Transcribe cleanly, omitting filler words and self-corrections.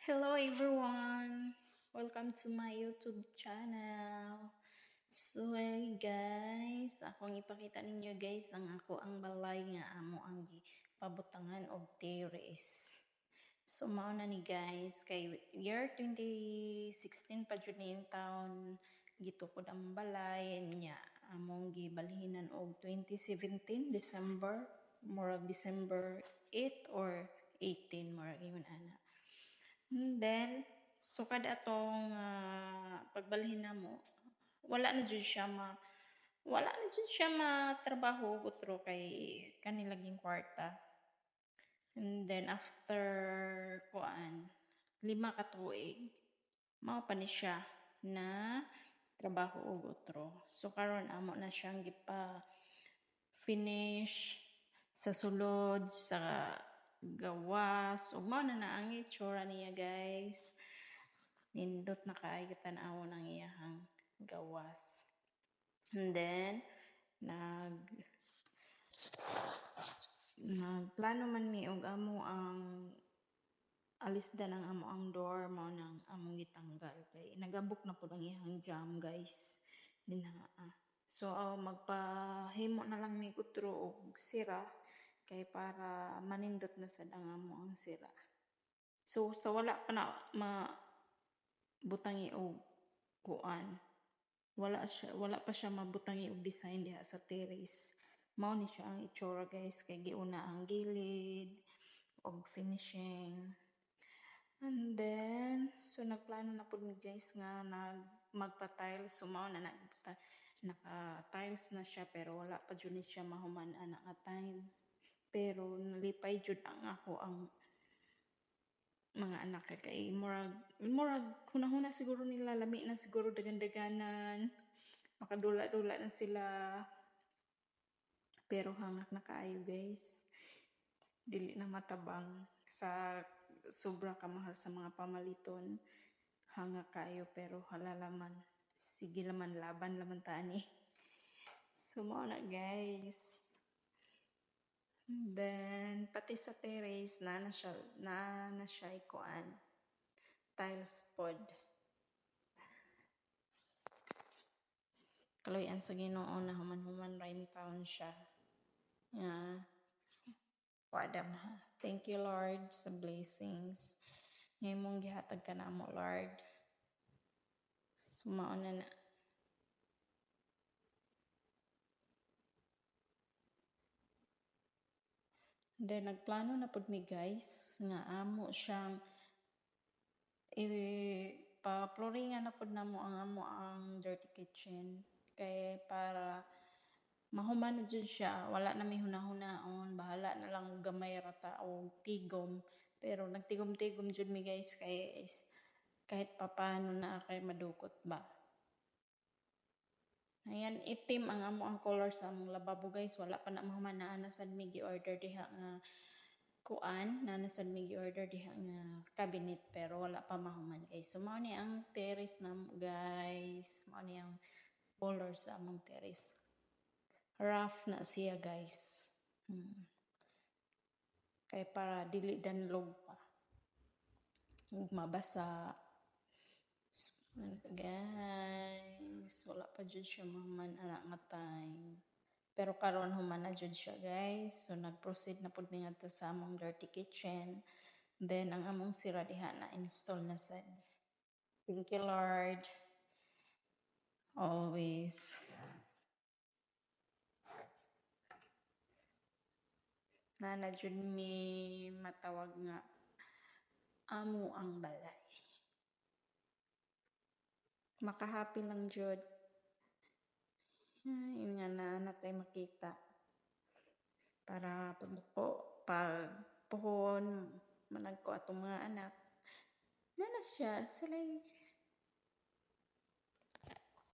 Hello everyone! Welcome to my YouTube channel. So guys, akong ipakita ninyo guys ang ang balay nga amo ang pabutangan og terrace. So mao na ni guys kay year 2016 pa jud ni taon gitukod ang balay niya among gibalhinan og 2017 December murag December 8 or 18 murag ingon ana. And then, sukad atong pagbalhin na mo, wala na jud siya matrabaho gutro kay kanilaging kwarta. And then after 5 ka tuig, mao pa ni siya na trabaho og utro. So karon amo na siyang finish sa sulod sa gawas ug mao na ang itsura niya guys. Nindot na kaayo tan-aw ng iyahang gawas. And then nagplano man mi og amo ang alisdan ang amo ang door mao nang among gitanggal kay nagabok na pud ang iyahang jam guys dinhaa. So magpahimo na lang mi utro og sira kay para manindot na sad ang amo ang sira. So sa wala pa na mabutangi og wala pa siya mabutangi og design diha sa terrace. Mao ni siya ang itsura guys kay giuna ang gilid og finishing. And then so nagplano na pud mi guys nga magpa-tiles. So mao na naka-tiles na siya pero wala pa jud ni siya mahuman ana nga time. Pero nalipay jud ang mga anak kay murag hunahuna siguro nila lami na siguro dagan-daganan makadula-dula na sila pero hangak na kaayo guys dili na matabang sa sobra kamahal sa mga pamaliton hangak kaayo pero halalaman sige laman laban laman tani. So mao na guys. Then pati sa terrace na siya tiles pod. Kaloy-an sa Ginoo na human-human rain town siya. Wadam ha. Thank you Lord sa blessings. Ngayon mong gihatag ka na mo Lord. Sumao na. Then nagplano na pud mi guys nga amo siyang pa-flooringan na pud namo ang dirty kitchen kay para mahuman na jud siya wala na may hunahunaon bahala na lang gamay rata og tigom pero nagtigom-tigom jud mi guys kay kahit papano na kay madukot ba. Ayan, itim ang amo ang color sa among lababo guys. Wala pa na mahuman na sad mi gi-order diha nga order diha nga cabinet pero wala pa mahuman guys. So mao ni ang terrace na guys. Mao ni ang color sa among terrace. Rough na siya guys. Kay para dili danlog pa. Mabasa. Guys, wala pa jud siya mahuman ana nga time. Pero karon human na jud siya guys. So nag-proceed na pud mi ngadto sa among dirty kitchen. Then ang among sira diha na install na sad. Thank you Lord. Always. Na jud mi matawag nga amo ang balay. Makahappy lang jud. Yun nga na tay makita. Para pag puhon managko atong mga anak. Nana siya, sila